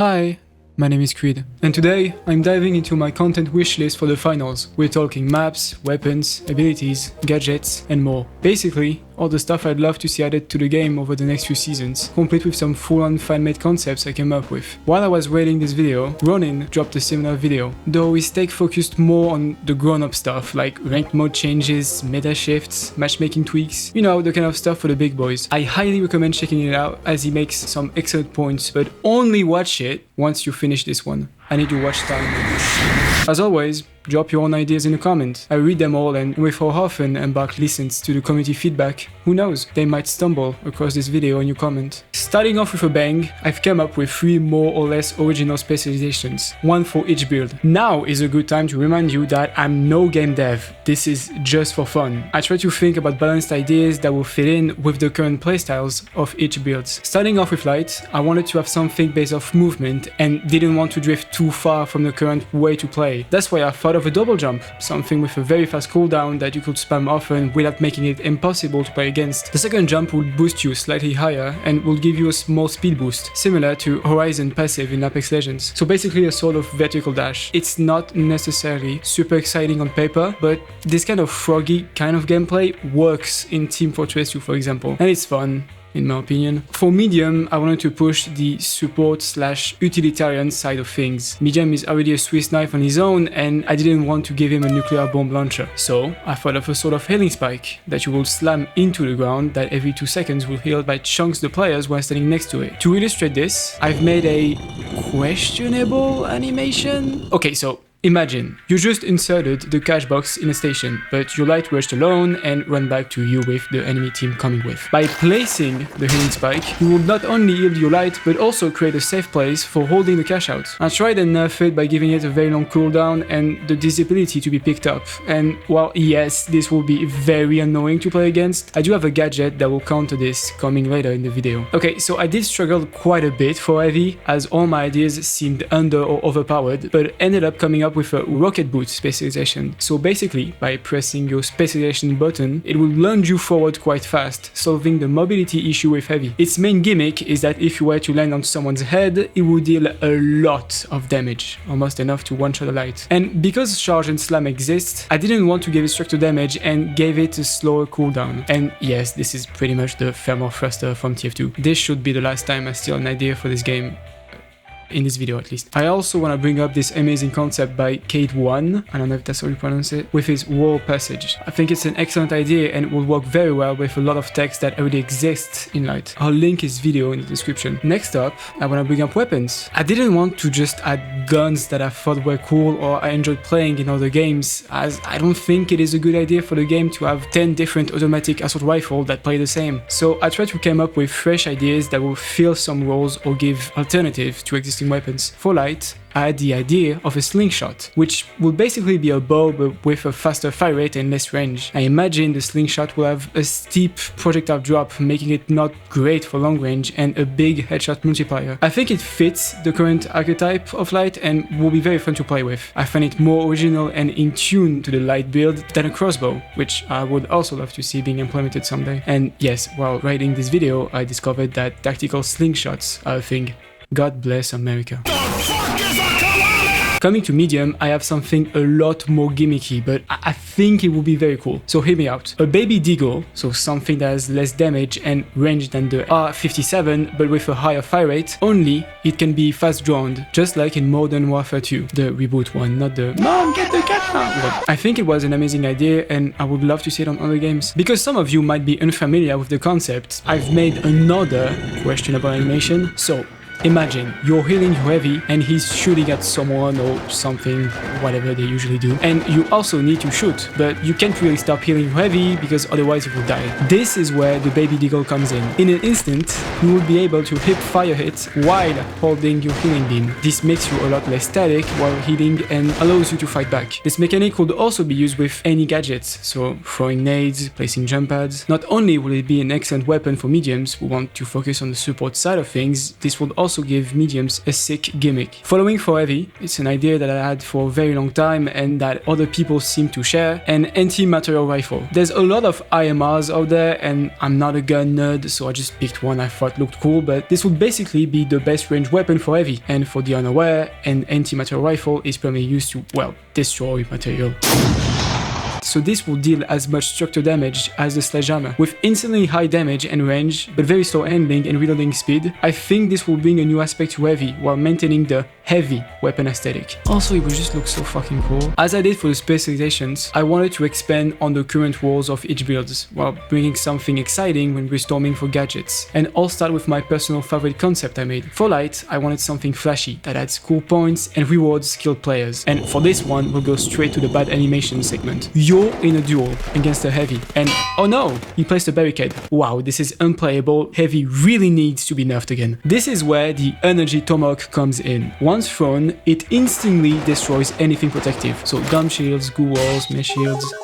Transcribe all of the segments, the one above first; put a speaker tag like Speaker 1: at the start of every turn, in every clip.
Speaker 1: Hi, my name is Creed, and today I'm diving into my content wishlist for the finals. We're talking maps, weapons, abilities, gadgets, and more. Basically, all the stuff I'd love to see added to the game over the next few seasons, complete with some full-on fan-made concepts I came up with. While I was writing this video, Ronin dropped a similar video, though his take focused more on the grown-up stuff like ranked mode changes, meta shifts, matchmaking tweaks, you know, the kind of stuff for the big boys. I highly recommend checking it out as he makes some excellent points, but only watch it once you finish this one. I need to watch time. As always, drop your own ideas in the comments. I read them all, and with how often Embark listens to the community feedback, who knows, they might stumble across this video and you comment. Starting off with a bang, I've come up with 3 more or less original specializations, one for each build. Now is a good time to remind you that I'm no game dev, this is just for fun. I try to think about balanced ideas that will fit in with the current playstyles of each build. Starting off with light, I wanted to have something based off movement and didn't want to drift too far from the current way to play. That's why I thought of a double jump, something with a very fast cooldown that you could spam often without making it impossible to play against. The second jump will boost you slightly higher and will give you a small speed boost, similar to Horizon passive in Apex Legends. So basically a sort of vertical dash. It's not necessarily super exciting on paper, but this kind of froggy kind of gameplay works in Team Fortress 2, for example, and it's fun, in my opinion. For medium, I wanted to push the support/utilitarian side of things. Medium is already a Swiss knife on his own, and I didn't want to give him a nuclear bomb launcher. So I thought of a sort of healing spike that you will slam into the ground that every 2 seconds will heal by chunks the players while standing next to it. To illustrate this, I've made a questionable animation. Okay, so imagine, you just inserted the cash box in a station, but your light rushed alone and ran back to you with the enemy team coming with. By placing the healing spike, you will not only yield your light, but also create a safe place for holding the cash out. I tried and nerfed it by giving it a very long cooldown and the disability to be picked up. And while yes, this will be very annoying to play against, I do have a gadget that will counter this coming later in the video. Okay, so I did struggle quite a bit for heavy, as all my ideas seemed under or overpowered, but ended up coming up with a rocket boot specialization. So basically, by pressing your specialization button, it will lunge you forward quite fast, solving the mobility issue with heavy. Its main gimmick is that if you were to land on someone's head, it would deal a lot of damage, almost enough to one-shot a light. And because charge and slam exist, I didn't want to give it structure damage and gave it a slower cooldown. And yes, this is pretty much the thermal thruster from TF2. This should be the last time I steal an idea for this game. In this video at least. I also want to bring up this amazing concept by Kate1, I don't know if that's how you pronounce it, with his wall passage. I think it's an excellent idea and it will work very well with a lot of text that already exists in Light. I'll link his video in the description. Next up, I want to bring up weapons. I didn't want to just add guns that I thought were cool or I enjoyed playing in other games, as I don't think it is a good idea for the game to have 10 different automatic assault rifles that play the same. So I tried to come up with fresh ideas that will fill some roles or give alternatives to existing weapons. For light, I had the idea of a slingshot, which will basically be a bow but with a faster fire rate and less range. I imagine the slingshot will have a steep projectile drop, making it not great for long range, and a big headshot multiplier. I think it fits the current archetype of light and will be very fun to play with. I find it more original and in tune to the light build than a crossbow, which I would also love to see being implemented someday. And yes, while writing this video, I discovered that tactical slingshots are a thing. God bless America. Coming to medium, I have something a lot more gimmicky, but I think it will be very cool. So hear me out. A baby Deagle, so something that has less damage and range than the R57, but with a higher fire rate, only it can be fast drawn, just like in Modern Warfare 2, the reboot one, not the Mom, get the cat now. I think it was an amazing idea and I would love to see it on other games. Because some of you might be unfamiliar with the concept, I've made another questionable animation. So imagine you're healing heavy and he's shooting at someone or something, whatever they usually do, and you also need to shoot, but you can't really stop healing heavy because otherwise you will die. This is where the baby Deagle comes in. In an instant, you will be able to hip fire hits while holding your healing beam. This makes you a lot less static while healing and allows you to fight back. This mechanic could also be used with any gadgets, so throwing nades, placing jump pads. Not only will it be an excellent weapon for mediums who want to focus on the support side of things, this will also also give mediums a sick gimmick. Following for heavy, it's an idea that I had for a very long time and that other people seem to share, an anti-material rifle. There's a lot of IMRs out there and I'm not a gun nerd, so I just picked one I thought looked cool, but this would basically be the best range weapon for heavy, and for the unaware, an anti-material rifle is primarily used to, well, destroy material. So this will deal as much structure damage as the sledgehammer. With insanely high damage and range, but very slow handling and reloading speed, I think this will bring a new aspect to heavy while maintaining the heavy weapon aesthetic. Also, it would just look so fucking cool. As I did for the Specializations, I wanted to expand on the current rules of each build, while bringing something exciting when brainstorming for gadgets. And I'll start with my personal favorite concept I made. For light, I wanted something flashy that adds cool points and rewards skilled players. And for this one, we'll go straight to the bad animation segment. You're in a duel against a heavy, and oh no, he placed a barricade. Wow, this is unplayable. Heavy really needs to be nerfed again. This is where the energy Tomahawk comes in. Once thrown, it instantly destroys anything protective, so gum shields, goo walls, mesh shields,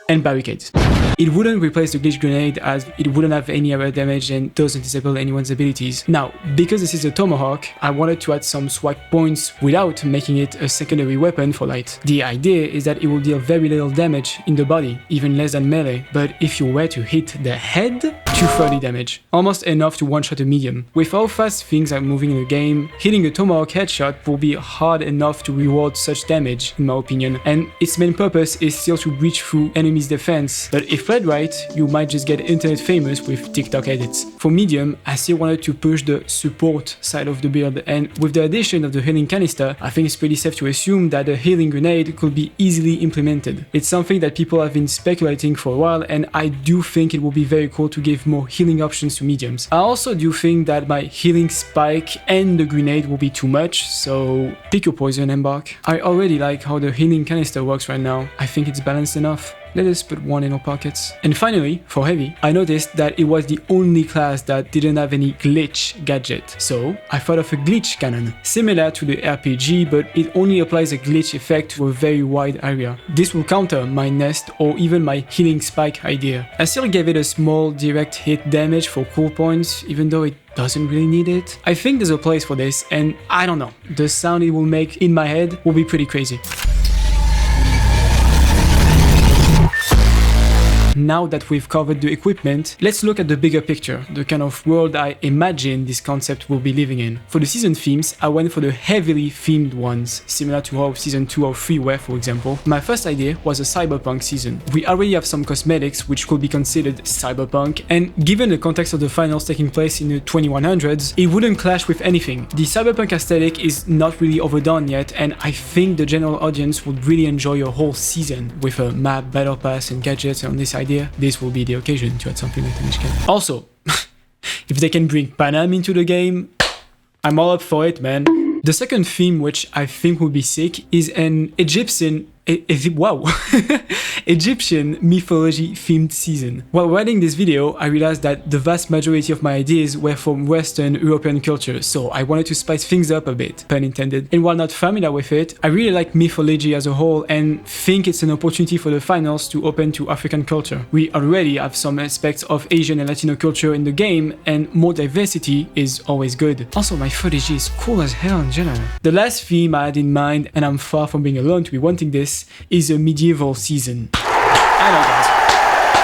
Speaker 1: and barricades. It wouldn't replace the glitch grenade as it wouldn't have any area damage and doesn't disable anyone's abilities. Now, because this is a Tomahawk, I wanted to add some swag points without making it a secondary weapon for light. The idea is that it will deal very little damage in the body, even less than melee, but if you were to hit the head, 230 damage. Almost enough to one-shot a medium. With how fast things are moving in the game, hitting a Tomahawk headshot will be hard enough to reward such damage, in my opinion, and its main purpose is still to breach through enemies' defense, but if played right, you might just get internet famous with TikTok edits. For medium, I still wanted to push the support side of the build, and with the addition of the healing canister, I think it's pretty safe to assume that a healing grenade could be easily implemented. It's something that people have been speculating for a while, and I do think it will be very cool to give more healing options to mediums. I also do think that my healing spike and the grenade will be too much, so pick your poison, Embark. I already like how the healing canister works right now. I think it's balanced enough. Let us put one in our pockets. And finally, for heavy, I noticed that it was the only class that didn't have any glitch gadget. So I thought of a glitch cannon, similar to the RPG, but it only applies a glitch effect to a very wide area. This will counter my nest or even my healing spike idea. I still gave it a small direct hit damage for cool points, even though it doesn't really need it. I think there's a place for this, and I don't know, the sound it will make in my head will be pretty crazy. Now that we've covered the equipment, let's look at the bigger picture, the kind of world I imagine this concept will be living in. For the season themes, I went for the heavily themed ones, similar to how season 2 or 3 were, for example. My first idea was a cyberpunk season. We already have some cosmetics which could be considered cyberpunk, and given the context of the finals taking place in the 2100s, it wouldn't clash with anything. The cyberpunk aesthetic is not really overdone yet, and I think the general audience would really enjoy a whole season with a map, battle pass, and gadgets on this idea. This will be the occasion to add something like Saint-Michel. Also, if they can bring Panam into the game, I'm all up for it, man. The second theme, which I think would be sick, is an Egyptian mythology themed season. While writing this video, I realized that the vast majority of my ideas were from Western European culture, so I wanted to spice things up a bit, pun intended. And while not familiar with it, I really like mythology as a whole and think it's an opportunity for the finals to open to African culture. We already have some aspects of Asian and Latino culture in the game, and more diversity is always good. Also, mythology is cool as hell in general. The last theme I had in mind, and I'm far from being alone to be wanting this, is a medieval season. I know, guys.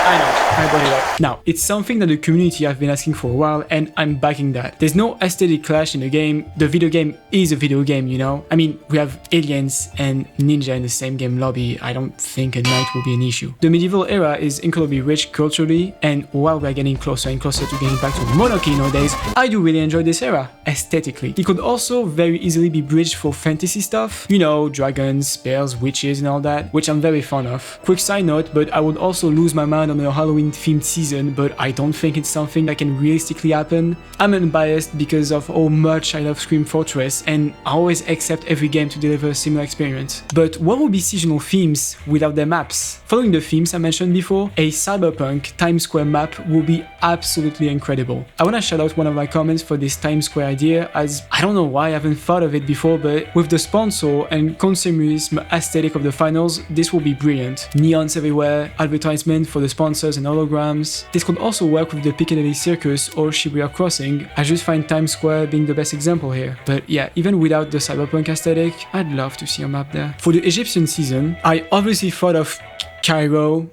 Speaker 1: I know. I brought it up. Now, it's something that the community have been asking for a while, and I'm backing that. There's no aesthetic clash in the game. The video game is a video game, you know? I mean, we have aliens and ninja in the same game lobby. I don't think a knight will be an issue. The medieval era is incredibly rich culturally, and while we're getting closer and closer to getting back to monarchy nowadays, I do really enjoy this era, aesthetically. It could also very easily be bridged for fantasy stuff, you know, dragons, spells, witches, and all that, which I'm very fond of. Quick side note, but I would also lose my mind on a Halloween-themed season, but I don't think it's something that can realistically happen. I'm unbiased because of how much I love Scream Fortress, and I always accept every game to deliver a similar experience. But what would be seasonal themes without their maps? Following the themes I mentioned before, a Cyberpunk Timesquare map will be absolutely incredible. I want to shout out one of my comments for this Timesquare idea, as I don't know why I haven't thought of it before, but with the sponsor and consumerism aesthetic of the finals, this will be brilliant. Neons everywhere, advertisement for the sponsor, sponsors and holograms. This could also work with the Piccadilly Circus or Shibuya Crossing. I just find Times Square being the best example here. But yeah, even without the cyberpunk aesthetic, I'd love to see a map there. For the Egyptian season, I obviously thought of Cairo,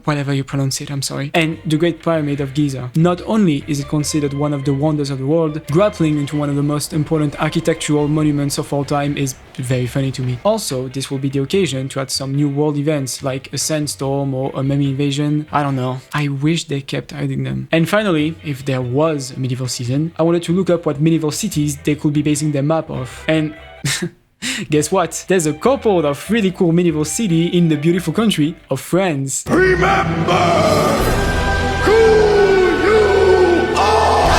Speaker 1: whatever you pronounce it, I'm sorry, and the Great Pyramid of Giza. Not only is it considered one of the wonders of the world, grappling into one of the most important architectural monuments of all time is very funny to me. Also, this will be the occasion to add some new world events like a sandstorm or a mummy invasion. I don't know. I wish they kept hiding them. And finally, if there was a medieval season, I wanted to look up what medieval cities they could be basing their map off. And guess what? There's a couple of really cool medieval city in the beautiful country of France.
Speaker 2: Remember who you are!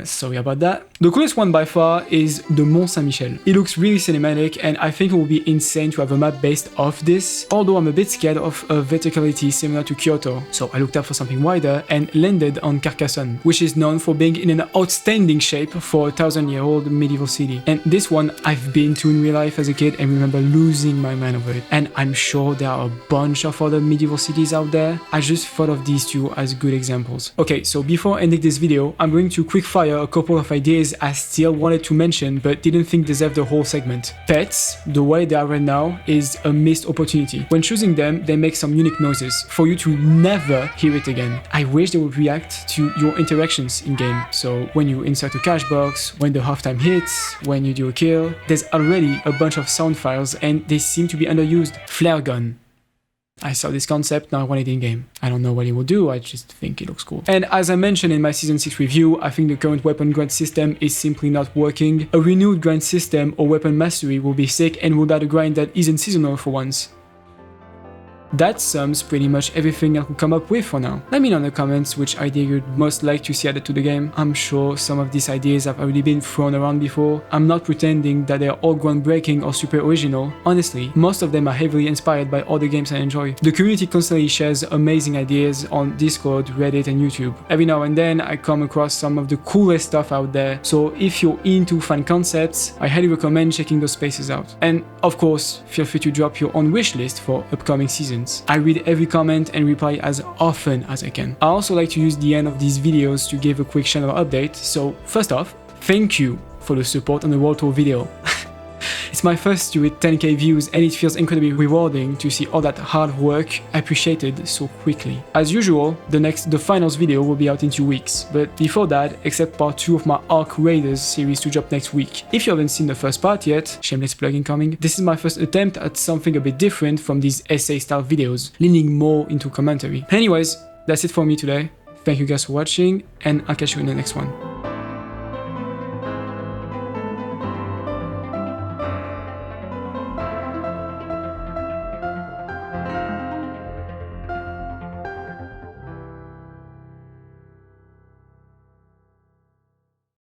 Speaker 1: Sorry about that. The coolest one by far is the Mont Saint-Michel. It looks really cinematic and I think it would be insane to have a map based off this, although I'm a bit scared of a verticality similar to Kyoto, so I looked up for something wider and landed on Carcasonne, which is known for being in an outstanding shape for a 1,000-year-old medieval city. And this one I've been to in real life as a kid and remember losing my mind over it. And I'm sure there are a bunch of other medieval cities out there. I just thought of these two as good examples. Okay, so before ending this video, I'm going to quickfire a couple of ideas I still wanted to mention but didn't think deserved the whole segment. Pets, the way they are right now, is a missed opportunity. When choosing them, they make some unique noises for you to never hear it again. I wish they would react to your interactions in game. So when you insert a cash box, when the halftime hits, when you do a kill, there's already a bunch of sound files and they seem to be underused. Flare gun. I saw this concept, now I want it in game. I don't know what it will do, I just think it looks cool. And as I mentioned in my Season 6 review, I think the current weapon grind system is simply not working. A renewed grind system or weapon mastery will be sick and will add a grind that isn't seasonal for once. That sums pretty much everything I could come up with for now. Let me know in the comments which idea you'd most like to see added to the game. I'm sure some of these ideas have already been thrown around before. I'm not pretending that they're all groundbreaking or super original. Honestly, most of them are heavily inspired by other games I enjoy. The community constantly shares amazing ideas on Discord, Reddit and YouTube. Every now and then I come across some of the coolest stuff out there, so if you're into fun concepts, I highly recommend checking those spaces out. And of course, feel free to drop your own wish list for upcoming seasons. I read every comment and reply as often as I can. I also like to use the end of these videos to give a quick channel update, so first off, thank you for the support on the World Tour video. It's my first to hit 10k views and it feels incredibly rewarding to see all that hard work appreciated so quickly. As usual, the finals video will be out in 2 weeks, but before that, expect part 2 of my Ark Raiders series to drop next week. If you haven't seen the first part yet, shameless plug incoming, this is my first attempt at something a bit different from these essay style videos, leaning more into commentary. Anyways, that's it for me today. Thank you guys for watching and I'll catch you in the next one.